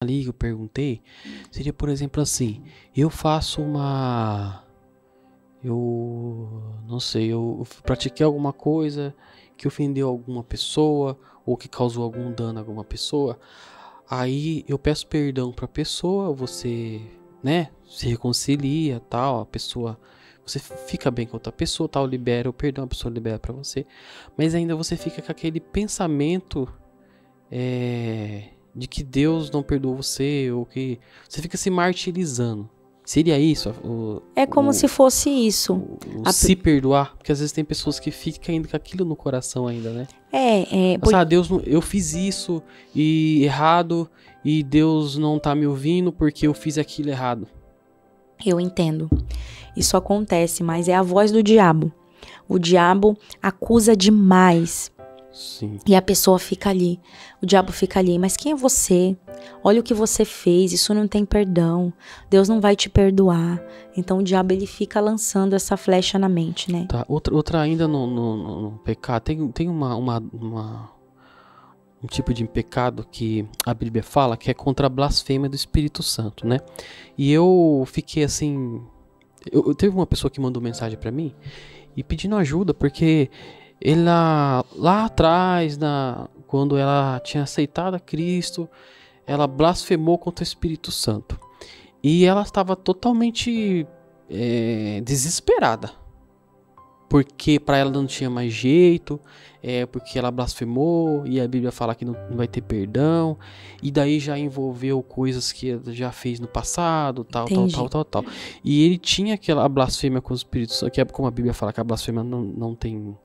ali que eu perguntei seria, por exemplo, assim, eu faço uma, eu não sei, eu pratiquei alguma coisa que ofendeu alguma pessoa ou que causou algum dano a alguma pessoa, aí eu peço perdão pra pessoa, você, né, se reconcilia, tal, a pessoa, você fica bem com outra pessoa, tal, libera o perdão, a pessoa libera pra você, mas ainda você fica com aquele pensamento de que Deus não perdoou você, ou que você fica se martirizando. Seria isso É como se fosse isso. o se perdoar? Porque às vezes tem pessoas que ficam ainda com aquilo no coração ainda, né? Por... Deus, eu fiz isso e errado e Deus não tá me ouvindo porque eu fiz aquilo errado. Eu entendo. Isso acontece, mas é a voz do diabo. O diabo acusa demais. Sim. E a pessoa fica ali, o diabo fica ali, mas quem é você? Olha o que você fez, isso não tem perdão, Deus não vai te perdoar. Então o diabo ele fica lançando essa flecha na mente, né? Tá, outra ainda no pecado, tem um tipo de pecado que a Bíblia fala que é contra a blasfêmia do Espírito Santo, né? E eu fiquei assim, eu teve uma pessoa que mandou mensagem pra mim e pedindo ajuda porque ela lá atrás, quando ela tinha aceitado a Cristo, ela blasfemou contra o Espírito Santo. E ela estava totalmente desesperada. Porque para ela não tinha mais jeito, porque ela blasfemou e a Bíblia fala que não vai ter perdão. E daí já envolveu coisas que ela já fez no passado, tal. E ele tinha aquela blasfêmia com o Espírito Santo, que é como a Bíblia fala que a blasfêmia não tem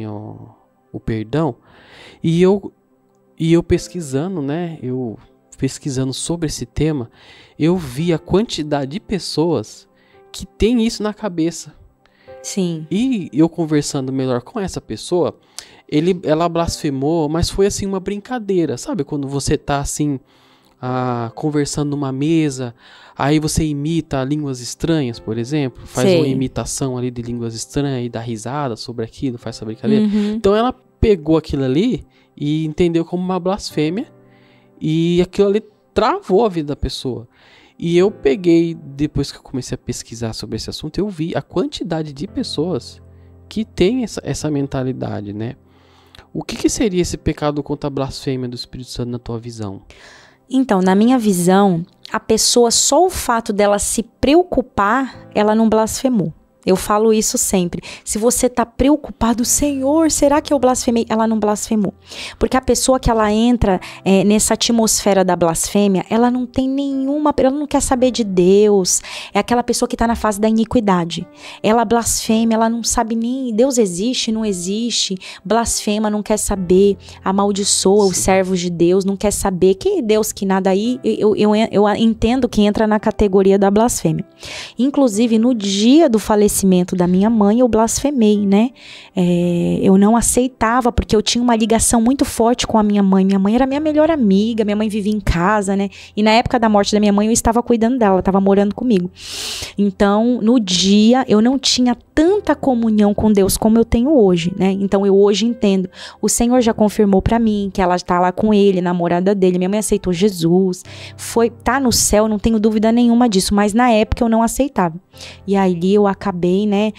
o perdão. E eu pesquisando, né? Eu pesquisando sobre esse tema, eu vi a quantidade de pessoas que tem isso na cabeça. Sim. E eu conversando melhor com essa pessoa, ela blasfemou, mas foi assim uma brincadeira, sabe? Quando você tá assim conversando numa mesa, aí você imita línguas estranhas, por exemplo, faz uma imitação ali de línguas estranhas e dá risada sobre aquilo, faz essa brincadeira. Uhum. Então ela pegou aquilo ali e entendeu como uma blasfêmia e aquilo ali travou a vida da pessoa. E eu peguei, depois que eu comecei a pesquisar sobre esse assunto, eu vi a quantidade de pessoas que tem essa mentalidade, né? O que seria esse pecado contra a blasfêmia do Espírito Santo na tua visão? Então, na minha visão, a pessoa, só o fato dela se preocupar, ela não blasfemou. Eu falo isso sempre. Se você tá preocupado, Senhor, será que eu blasfemei? Ela não blasfemou. Porque a pessoa que ela entra nessa atmosfera da blasfêmia, ela não tem nenhuma, ela não quer saber de Deus. É aquela pessoa que tá na fase da iniquidade. Ela blasfema, ela não sabe nem, Deus existe, não existe. Blasfema, não quer saber. Amaldiçoa os servos de Deus, não quer saber. Que Deus que nada aí, eu entendo que entra na categoria da blasfêmia. Inclusive, no dia do falecimento da minha mãe, eu blasfemei, né? Eu não aceitava, porque eu tinha uma ligação muito forte com a minha mãe. Minha mãe era minha melhor amiga, minha mãe vivia em casa, né? E na época da morte da minha mãe, eu estava cuidando dela, ela estava morando comigo. Então, no dia, eu não tinha tanta comunhão com Deus como eu tenho hoje, né? Então, eu hoje entendo. O Senhor já confirmou pra mim que ela está lá com ele, namorada dele. Minha mãe aceitou Jesus. Tá no céu, não tenho dúvida nenhuma disso. Mas na época eu não aceitava. E aí eu acabei, né?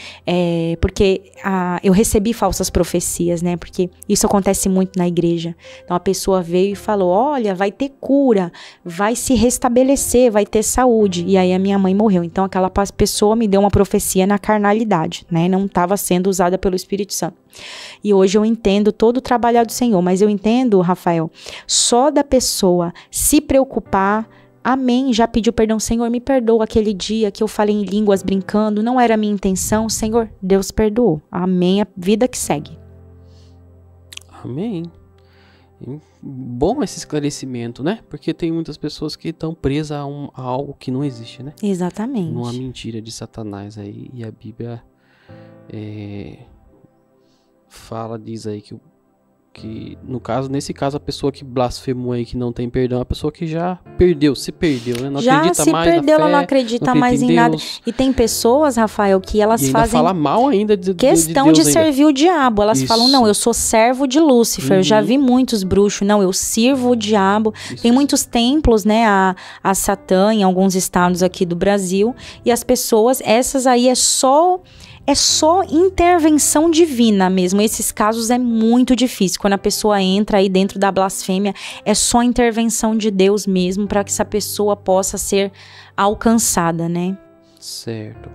Porque eu recebi falsas profecias, né? Porque isso acontece muito na igreja. Então a pessoa veio e falou: olha, vai ter cura, vai se restabelecer, vai ter saúde. E aí a minha mãe morreu. Então aquela pessoa me deu uma profecia na carnalidade, né? Não estava sendo usada pelo Espírito Santo. E hoje eu entendo todo o trabalho do Senhor. Mas eu entendo, Rafael, só da pessoa se preocupar. Amém, já pediu perdão, Senhor, me perdoa aquele dia que eu falei em línguas brincando, não era a minha intenção, Senhor, Deus perdoou. Amém, a vida que segue. Amém. Bom esse esclarecimento, né? Porque tem muitas pessoas que estão presas a algo que não existe, né? Exatamente. Uma mentira de Satanás aí, e a Bíblia diz aí que Que, no caso, nesse caso, a pessoa que blasfemou aí, que não tem perdão, é a pessoa que já perdeu, não já acredita se mais perdeu, na fé, ela não acredita mais em Deus, nada. E tem pessoas, Rafael, que elas e ainda fazem fala mal ainda de questão Deus de servir o diabo. Elas Isso. falam, não, eu sou servo de Lúcifer. Eu já vi muitos bruxos, não, eu sirvo o diabo. Isso. Tem muitos templos, né, a Satã em alguns estados aqui do Brasil. E as pessoas, essas aí é só intervenção divina mesmo. Esses casos é muito difícil. Quando a pessoa entra aí dentro da blasfêmia, é só intervenção de Deus mesmo para que essa pessoa possa ser alcançada, né? Certo.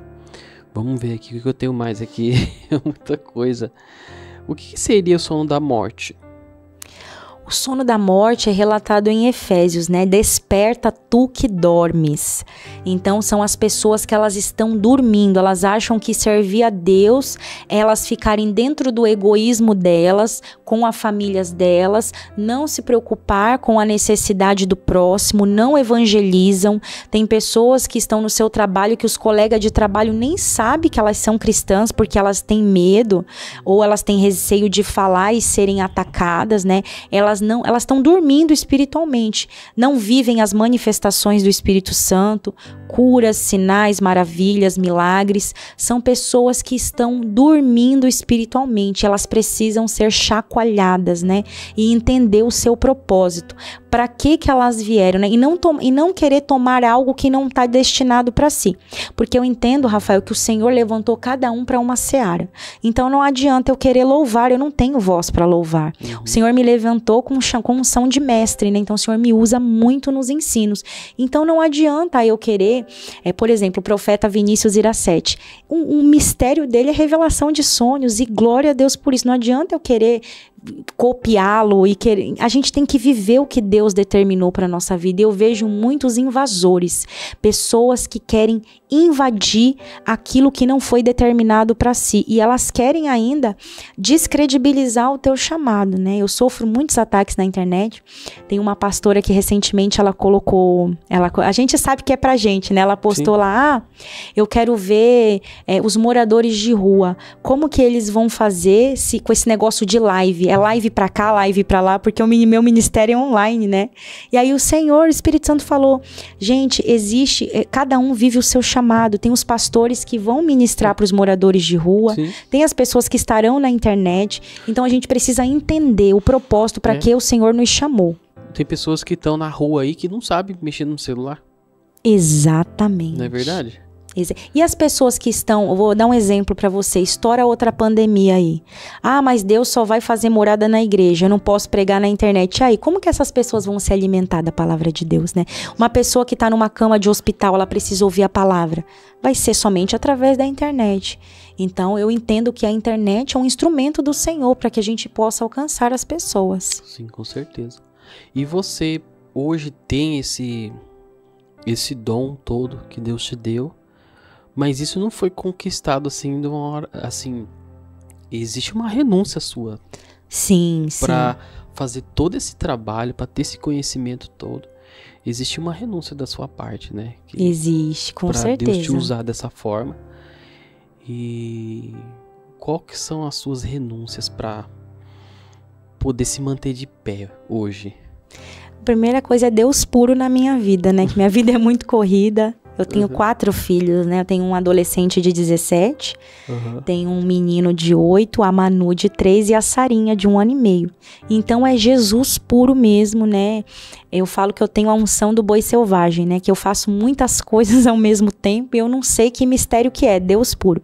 Vamos ver aqui o que eu tenho mais aqui. É muita coisa. O que seria o sono da morte? O sono da morte é relatado em Efésios, né? Desperta tu que dormes. Então, são as pessoas que elas estão dormindo. Elas acham que servir a Deus é elas ficarem dentro do egoísmo delas, com as famílias delas, não se preocupar com a necessidade do próximo, não evangelizam. Tem pessoas que estão no seu trabalho que os colegas de trabalho nem sabem que elas são cristãs porque elas têm medo ou elas têm receio de falar e serem atacadas, né? Elas estão dormindo espiritualmente, não vivem as manifestações do Espírito Santo, curas, sinais, maravilhas, milagres. São pessoas que estão dormindo espiritualmente, elas precisam ser chacoalhadas, né? E entender o seu propósito. Para que elas vieram, né? E não querer tomar algo que não está destinado para si. Porque eu entendo, Rafael, que o Senhor levantou cada um para uma seara. Então não adianta eu querer louvar, eu não tenho voz para louvar. O Senhor me levantou com unção de mestre, né? Então o Senhor me usa muito nos ensinos. Então não adianta eu querer, por exemplo, o profeta Vinícius Iracete. Um mistério dele é revelação de sonhos e glória a Deus por isso. Não adianta eu querer copiá-lo e querer. A gente tem que viver o que Deus determinou para nossa vida. Eu vejo muitos invasores, pessoas que querem invadir aquilo que não foi determinado para si e elas querem ainda descredibilizar o teu chamado, né? Eu sofro muitos ataques na internet. Tem uma pastora que recentemente ela colocou, a gente sabe que é pra gente, né? Ela postou Sim. lá, eu quero ver os moradores de rua, como que eles vão fazer com esse negócio de live. É live pra cá, live pra lá, porque meu ministério é online, né? E aí o Senhor, o Espírito Santo falou, gente, existe, cada um vive o seu chamado. Tem os pastores que vão ministrar para os moradores de rua, Sim. tem as pessoas que estarão na internet. Então a gente precisa entender o propósito para que o Senhor nos chamou. Tem pessoas que estão na rua aí que não sabem mexer no celular. Exatamente. Não é verdade? E as pessoas que estão, eu vou dar um exemplo para você, estoura outra pandemia aí. Ah, mas Deus só vai fazer morada na igreja, eu não posso pregar na internet. E aí, como que essas pessoas vão se alimentar da palavra de Deus, né? Uma pessoa que está numa cama de hospital, ela precisa ouvir a palavra. Vai ser somente através da internet. Então, eu entendo que a internet é um instrumento do Senhor para que a gente possa alcançar as pessoas. Sim, com certeza. E você hoje tem esse dom todo que Deus te deu, mas isso não foi conquistado assim de uma hora, assim, existe uma renúncia sua. Sim, para fazer todo esse trabalho, para ter esse conhecimento todo. Existe uma renúncia da sua parte, né? Existe, com certeza. Para Deus te usar dessa forma. E qual que são as suas renúncias para poder se manter de pé hoje? A primeira coisa é Deus puro na minha vida, né? Que minha vida é muito corrida. Eu tenho 4 filhos, né? Eu tenho um adolescente de 17, tenho um menino de 8, a Manu de 3 e a Sarinha de 1 ano e meio. Então é Jesus puro mesmo, né? Eu falo que eu tenho a unção do boi selvagem, né? Que eu faço muitas coisas ao mesmo tempo e eu não sei que mistério que é, Deus puro.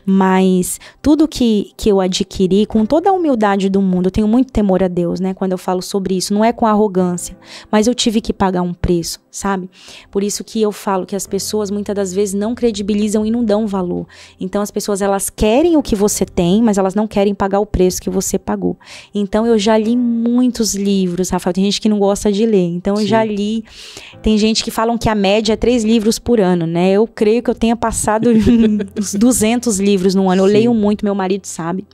Mas tudo que eu adquiri, com toda a humildade do mundo, eu tenho muito temor a Deus, né? Quando eu falo sobre isso, não é com arrogância, mas eu tive que pagar um preço, sabe? Por isso que eu falo que as pessoas muitas das vezes não credibilizam e não dão valor. Então as pessoas, elas querem o que você tem, mas elas não querem pagar o preço que você pagou. Então eu já li muitos livros, Rafael, tem gente que não gosta de ler, então eu já li. Tem gente que falam que a média é 3 livros por ano, né? Eu creio que eu tenha passado uns 200 livros no ano. Eu leio muito, meu marido sabe.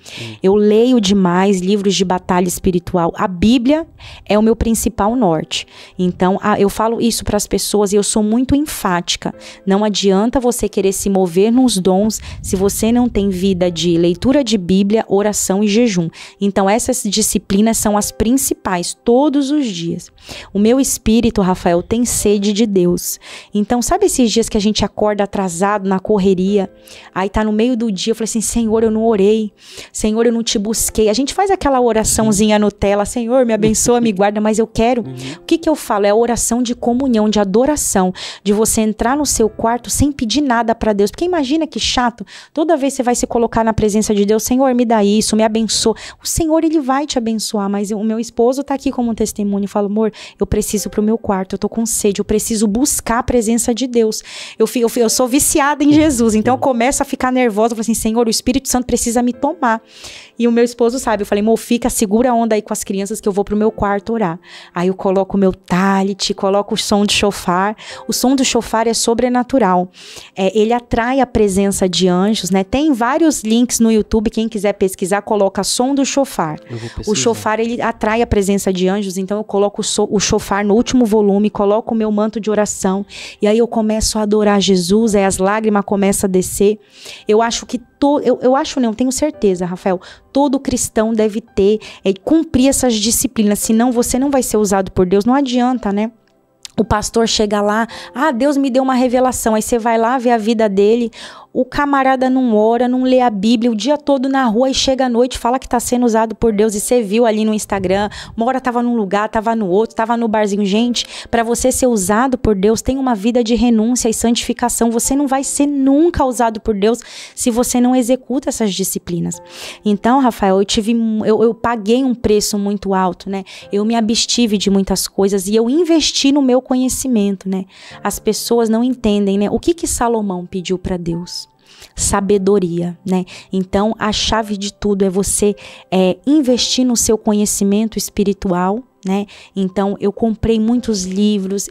Eu leio demais livros de batalha espiritual. A Bíblia é o meu principal norte. Então eu falo isso para as pessoas e eu sou muito enfática. Não adianta você querer se mover nos dons se você não tem vida de leitura de Bíblia, oração e jejum. Então essas disciplinas são as principais, todos os dias. O meu espírito, Rafael, tem sede de Deus. Então sabe esses dias que a gente acorda atrasado na correria, aí tá no meio do dia, eu falei assim, Senhor, eu não orei, Senhor, eu não te busquei. A gente faz aquela oraçãozinha Nutella, Senhor, me abençoa, me guarda, mas eu quero. O que eu falo? É a oração de comunhão, de adoração, de você entrar no seu quarto sem pedir nada para Deus. Porque imagina que chato, toda vez você vai se colocar na presença de Deus, Senhor, me dá isso, me abençoa. O Senhor, ele vai te abençoar, mas o meu esposo tá aqui como testemunho e fala, amor, eu preciso pro meu quarto, eu tô com sede, eu preciso buscar a presença de Deus. Eu sou viciada em Jesus, então eu começo a ficar nervosa, eu falo assim, Senhor, o Espírito Santo precisa me tomar. E o meu esposo sabe, eu falei, amor, fica, segura a onda aí com as crianças que eu vou pro meu quarto orar. Aí eu coloco o meu talit, coloco o som de shofar. O som do shofar é sobrenatural. Ele atrai a presença de anjos, né? Tem vários links no YouTube, quem quiser pesquisar, coloca som do shofar. O shofar, ele atrai a presença de anjos, então eu coloco o shofar no último volume, coloco o meu manto de oração, e aí eu começo a adorar Jesus, aí as lágrimas começam a descer. Eu acho que não, tenho certeza, Rafael, todo cristão deve ter, cumprir essas disciplinas, senão você não vai ser usado por Deus, não adianta, né? O pastor chega lá, Deus me deu uma revelação, aí você vai lá ver a vida dele, o camarada não ora, não lê a Bíblia, o dia todo na rua e chega à noite, fala que tá sendo usado por Deus e você viu ali no Instagram, uma hora tava num lugar, tava no outro, tava no barzinho. Gente, para você ser usado por Deus, tem uma vida de renúncia e santificação, você não vai ser nunca usado por Deus se você não executa essas disciplinas. Então, Rafael, eu paguei um preço muito alto, né? Eu me abstive de muitas coisas e eu investi no meu conhecimento, né? As pessoas não entendem, né? O que Salomão pediu para Deus? Sabedoria, né? Então, a chave de tudo é você investir no seu conhecimento espiritual, né? Então, eu comprei muitos livros,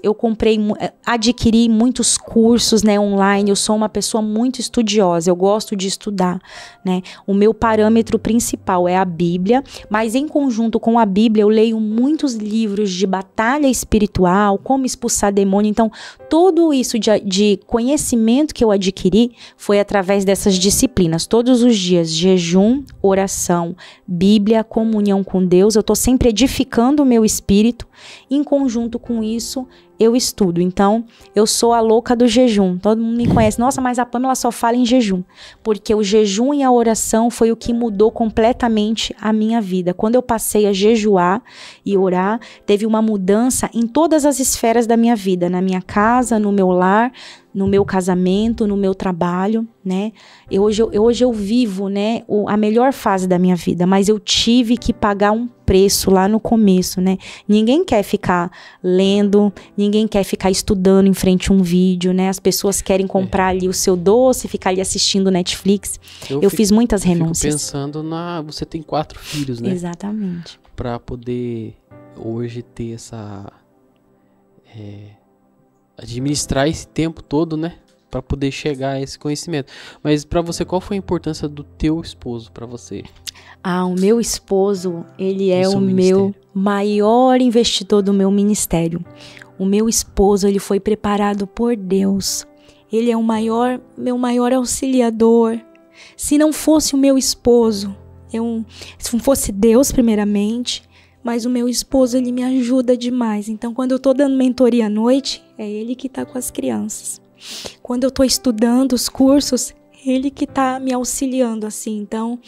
adquiri muitos cursos, né, online. Eu sou uma pessoa muito estudiosa, eu gosto de estudar, né? O meu parâmetro principal é a Bíblia, mas em conjunto com a Bíblia eu leio muitos livros de batalha espiritual, como expulsar demônio. Então, tudo isso de conhecimento que eu adquiri foi através dessas disciplinas. Todos os dias, jejum, oração, Bíblia, comunhão com Deus. Eu estou sempre edificando o meu espírito. Em conjunto com isso, eu estudo. Então, eu sou a louca do jejum. Todo mundo me conhece. Nossa, mas a Pamela só fala em jejum. Porque o jejum e a oração foi o que mudou completamente a minha vida. Quando eu passei a jejuar e orar, teve uma mudança em todas as esferas da minha vida. Na minha casa, no meu lar, no meu casamento, no meu trabalho, né? Hoje eu vivo, né, a melhor fase da minha vida, mas eu tive que pagar um preço lá no começo, né? Ninguém quer ficar lendo, ninguém quer ficar estudando em frente a um vídeo, né? As pessoas querem comprar ali o seu doce, ficar ali assistindo Netflix. Eu fiz muitas renúncias. Fico pensando você tem 4 filhos, né? Exatamente. Para poder hoje ter essa... administrar esse tempo todo, né? Para poder chegar a esse conhecimento. Mas para você, qual foi a importância do teu esposo para você? O meu esposo, ele é o meu maior investidor do meu ministério. O meu esposo, ele foi preparado por Deus. Ele é meu maior auxiliador. Se não fosse o meu esposo, se não fosse Deus primeiramente, mas o meu esposo, ele me ajuda demais. Então, quando eu tô dando mentoria à noite, é ele que tá com as crianças. Quando eu tô estudando os cursos, ele que tá me auxiliando, assim. Então,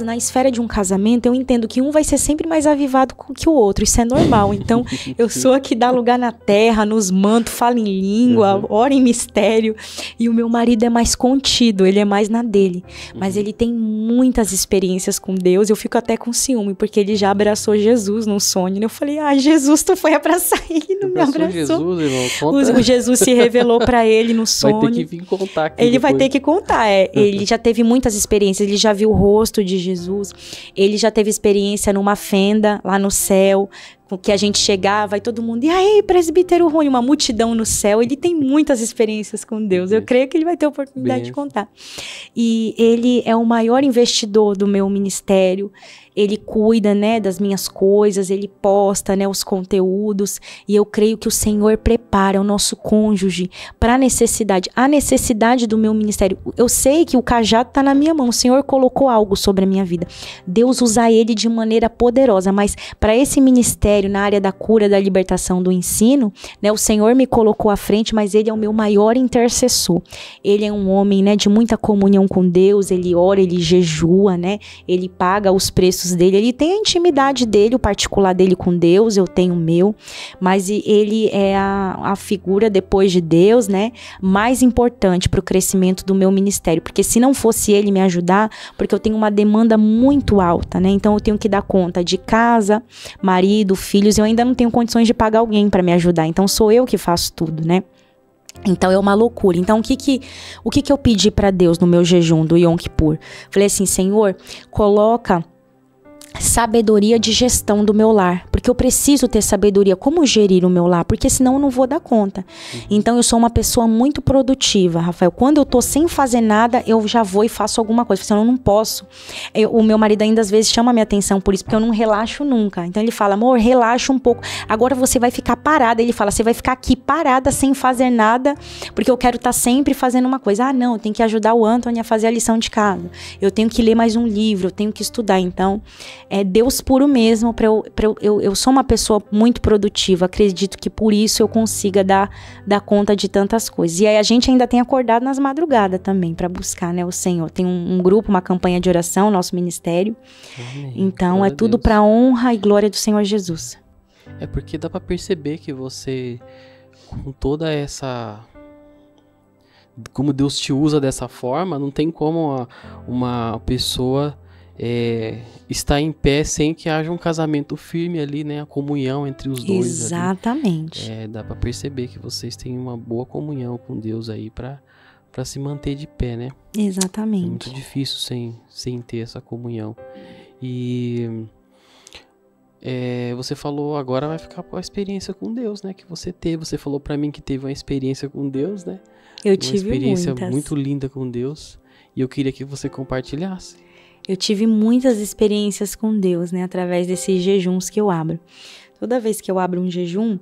na esfera de um casamento, eu entendo que um vai ser sempre mais avivado que o outro. Isso é normal. Então, eu sou a que dá lugar na terra, nos mantos, fala em língua, ora em mistério. E o meu marido é mais contido, ele é mais na dele. Mas ele tem muitas experiências com Deus. Eu fico até com ciúme, porque ele já abraçou Jesus no sonho. Eu falei, Jesus, tu foi abraçar ele, não me abraçou. Jesus, irmão, conta. O Jesus se revelou pra ele no sonho. Vai ter que vir contar aqui. Ele vai ter que contar, Ele já teve muitas experiências, ele já viu o rosto de Jesus, ele já teve experiência numa fenda lá no céu, que a gente chegava e todo mundo, e aí, presbítero Rony, uma multidão no céu. Ele tem muitas experiências com Deus. Eu creio que ele vai ter a oportunidade de contar. E ele é o maior investidor do meu ministério. Ele cuida, né, das minhas coisas, ele posta, né, os conteúdos, e eu creio que o Senhor prepara o nosso cônjuge para a necessidade do meu ministério. Eu sei que o cajado está na minha mão, o Senhor colocou algo sobre a minha vida. Deus usa ele de maneira poderosa, mas para esse ministério na área da cura, da libertação, do ensino, né, o Senhor me colocou à frente, mas ele é o meu maior intercessor. Ele é um homem, né, de muita comunhão com Deus, ele ora, ele jejua, né, ele paga os preços dele, ele tem a intimidade dele, o particular dele com Deus, eu tenho o meu, mas ele é a figura depois de Deus, né, mais importante para o crescimento do meu ministério, porque se não fosse ele me ajudar, porque eu tenho uma demanda muito alta, né, então eu tenho que dar conta de casa, marido, filhos, eu ainda não tenho condições de pagar alguém para me ajudar, então sou eu que faço tudo, né. Então é uma loucura. Então o que eu pedi para Deus no meu jejum do Yom Kippur? Falei assim, Senhor, coloca sabedoria de gestão do meu lar, porque eu preciso ter sabedoria como gerir o meu lar, porque senão eu não vou dar conta. Então eu sou uma pessoa muito produtiva, Rafael. Quando eu tô sem fazer nada, eu já vou e faço alguma coisa, senão eu não posso. O meu marido ainda às vezes chama a minha atenção por isso, porque eu não relaxo nunca. Então ele fala, amor, relaxa um pouco, agora você vai ficar parada. Ele fala, você vai ficar aqui parada sem fazer nada, porque eu quero estar sempre fazendo uma coisa. Ah, não, eu tenho que ajudar o Anthony a fazer a lição de casa, eu tenho que ler mais um livro, eu tenho que estudar. Então é Deus puro mesmo, eu sou uma pessoa muito produtiva, acredito que por isso eu consiga dar conta de tantas coisas. E aí a gente ainda tem acordado nas madrugadas também, para buscar, né, o Senhor. Tem um grupo, uma campanha de oração, nosso ministério. Amém. Então glória é tudo para honra e glória do Senhor Jesus. É porque dá para perceber que você, com toda essa... como Deus te usa dessa forma, não tem como uma pessoa... estar em pé sem que haja um casamento firme ali, né? A comunhão entre os dois. Exatamente. Dá para perceber que vocês têm uma boa comunhão com Deus aí para se manter de pé, né? Exatamente. É muito difícil sem ter essa comunhão. E você falou, agora vai ficar com a experiência com Deus, né? Que você teve. Você falou para mim que teve uma experiência com Deus, né? Eu tive uma experiência muitas. Muito linda com Deus. E eu queria que você compartilhasse. Eu tive muitas experiências com Deus, né, através desses jejuns que eu abro. Toda vez que eu abro um jejum,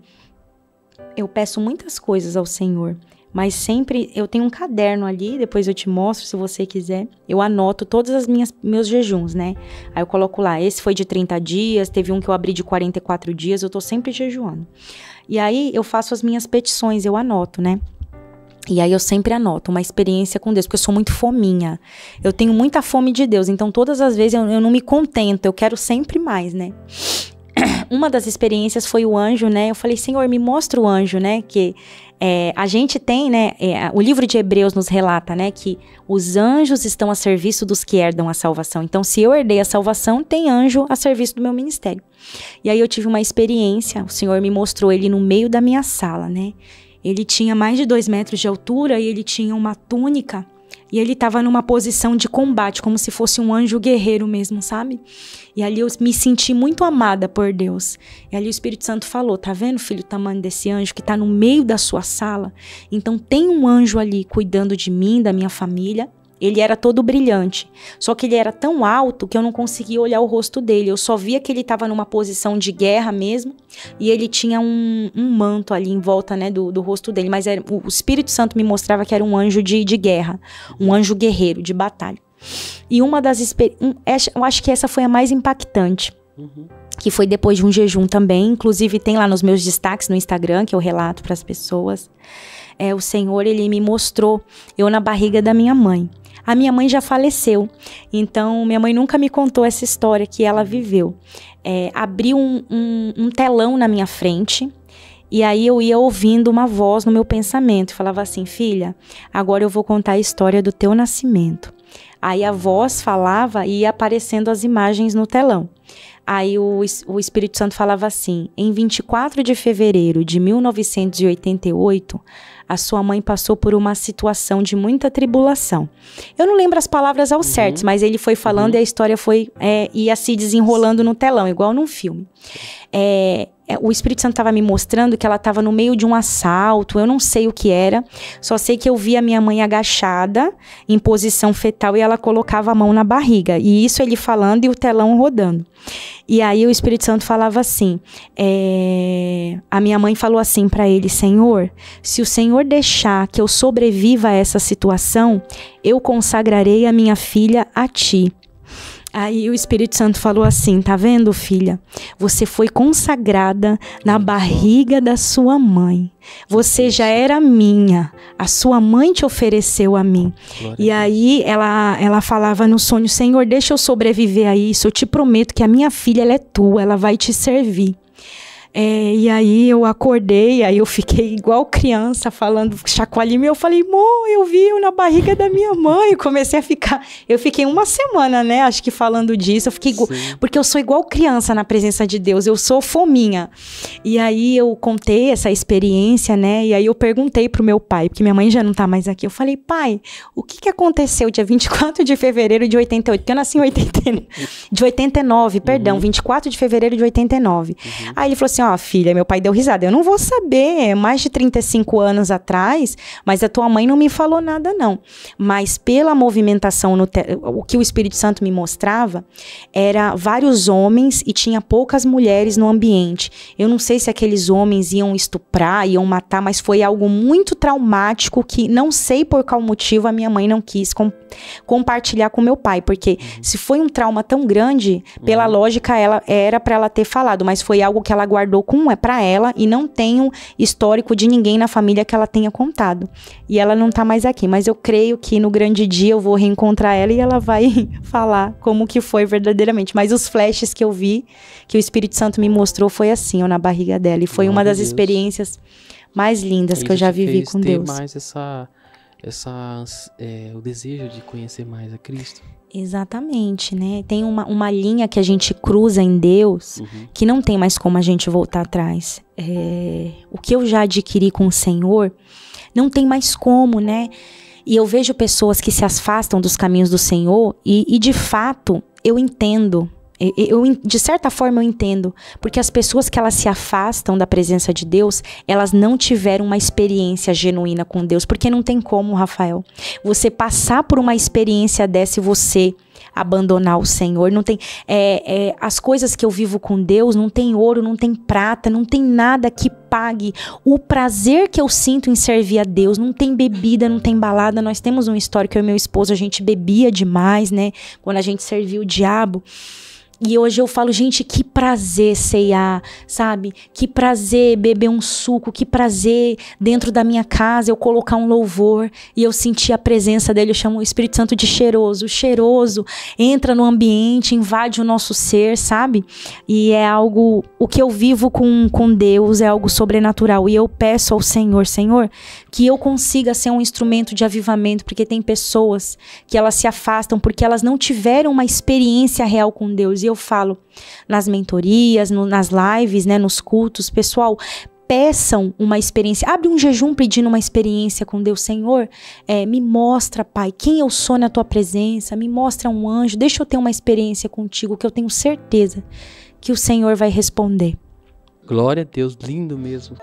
eu peço muitas coisas ao Senhor, mas sempre eu tenho um caderno ali, depois eu te mostro se você quiser. Eu anoto todos os meus jejuns, né? Aí eu coloco lá, esse foi de 30 dias, teve um que eu abri de 44 dias, eu tô sempre jejuando. E aí eu faço as minhas petições, eu anoto, né? E aí eu sempre anoto uma experiência com Deus, porque eu sou muito fominha. Eu tenho muita fome de Deus, então todas as vezes eu não me contento, eu quero sempre mais, né? Uma das experiências foi o anjo, né? Eu falei, Senhor, me mostra o anjo, né? Que a gente tem, né? O livro de Hebreus nos relata, né? Que os anjos estão a serviço dos que herdam a salvação. Então, se eu herdei a salvação, tem anjo a serviço do meu ministério. E aí eu tive uma experiência, o Senhor me mostrou ele no meio da minha sala, né? Ele tinha mais de 2 metros de altura e ele tinha uma túnica e ele estava numa posição de combate, como se fosse um anjo guerreiro mesmo, sabe? E ali eu me senti muito amada por Deus. E ali o Espírito Santo falou, tá vendo, filho, o tamanho desse anjo que está no meio da sua sala? Então tem um anjo ali cuidando de mim, da minha família. Ele era todo brilhante, só que ele era tão alto que eu não conseguia olhar o rosto dele. Eu só via que ele estava numa posição de guerra mesmo, e ele tinha um manto ali em volta, né, do rosto dele. Mas o Espírito Santo me mostrava que era um anjo de guerra, um anjo guerreiro, de batalha. E uma das experiências, eu acho que essa foi a mais impactante, que foi depois de um jejum também. Inclusive tem lá nos meus destaques no Instagram, que eu relato para as pessoas. O Senhor, ele me mostrou eu na barriga da minha mãe. A minha mãe já faleceu, então minha mãe nunca me contou essa história que ela viveu. Abriu um telão na minha frente, e aí eu ia ouvindo uma voz no meu pensamento, falava assim, filha, agora eu vou contar a história do teu nascimento. Aí a voz falava e ia aparecendo as imagens no telão. Aí o Espírito Santo falava assim: em 24 de fevereiro de 1988, a sua mãe passou por uma situação de muita tribulação. Eu não lembro as palavras ao certo, mas ele foi falando e a história ia se desenrolando no telão, igual num filme. O Espírito Santo estava me mostrando que ela estava no meio de um assalto, eu não sei o que era, só sei que eu vi a minha mãe agachada, em posição fetal, e ela colocava a mão na barriga. E isso ele falando e o telão rodando. E aí o Espírito Santo falava assim, a minha mãe falou assim para ele: Senhor, se o Senhor deixar que eu sobreviva a essa situação, eu consagrarei a minha filha a ti. Aí o Espírito Santo falou assim: tá vendo, filha? Você foi consagrada na barriga da sua mãe. Você já era minha. A sua mãe te ofereceu a mim. E aí ela falava no sonho: Senhor, deixa eu sobreviver a isso. Eu te prometo que a minha filha, ela é tua. Ela vai te servir. E aí eu acordei, aí eu fiquei igual criança falando, chacoalhinho, eu falei: mô, eu vi eu na barriga da minha mãe. Eu fiquei uma semana, né, acho que falando disso, porque eu sou igual criança na presença de Deus, eu sou fominha. E aí eu contei essa experiência, né, e aí eu perguntei pro meu pai, porque minha mãe já não tá mais aqui, eu falei: pai, o que aconteceu dia 24 de fevereiro de 88, porque eu nasci em de 89, perdão, 24 de fevereiro de 89. Aí ele falou assim: ó, filha, meu pai deu risada, eu não vou saber, mais de 35 anos atrás, mas a tua mãe não me falou nada não. Mas pela movimentação, o que o Espírito Santo me mostrava, era vários homens e tinha poucas mulheres no ambiente. Eu não sei se aqueles homens iam estuprar, iam matar, mas foi algo muito traumático que não sei por qual motivo a minha mãe não quis compartilhar com meu pai, porque se foi um trauma tão grande, pela lógica, era para ela ter falado, mas foi algo que ela guardou para ela e não tem um histórico de ninguém na família que ela tenha contado. E ela não tá mais aqui, mas eu creio que no grande dia eu vou reencontrar ela e ela vai falar como que foi verdadeiramente. Mas os flashes que eu vi, que o Espírito Santo me mostrou, foi assim, ó, na barriga dela. E foi uma das experiências mais lindas que eu já vivi com Deus. Mais o desejo de conhecer mais a Cristo. Exatamente, né? Tem uma linha que a gente cruza em Deus, que não tem mais como a gente voltar atrás. O que eu já adquiri com o Senhor, não tem mais como, né? E eu vejo pessoas que se afastam dos caminhos do Senhor e de fato, eu entendo. De certa forma eu entendo, porque as pessoas que elas se afastam da presença de Deus, elas não tiveram uma experiência genuína com Deus, porque não tem como, Rafael, você passar por uma experiência dessa e você abandonar o Senhor, não tem, as coisas que eu vivo com Deus, não tem ouro, não tem prata, não tem nada que pague o prazer que eu sinto em servir a Deus, não tem bebida, não tem balada. Nós temos um histórico, eu e meu esposo, a gente bebia demais, né, quando a gente servia o diabo. E hoje eu falo, gente, que prazer ceiar, sabe? Que prazer beber um suco, que prazer dentro da minha casa eu colocar um louvor e eu sentir a presença dele. Eu chamo o Espírito Santo de cheiroso. O cheiroso entra no ambiente, invade o nosso ser, sabe? E é algo, o que eu vivo com Deus é algo sobrenatural. E eu peço ao Senhor, Senhor, que eu consiga ser um instrumento de avivamento, porque tem pessoas que elas se afastam porque elas não tiveram uma experiência real com Deus. E eu falo nas mentorias, nas lives, né, nos cultos, pessoal, peçam uma experiência, abre um jejum pedindo uma experiência com Deus. Senhor, me mostra, Pai, quem eu sou na tua presença, me mostra um anjo, deixa eu ter uma experiência contigo, que eu tenho certeza que o Senhor vai responder. Glória a Deus, lindo mesmo.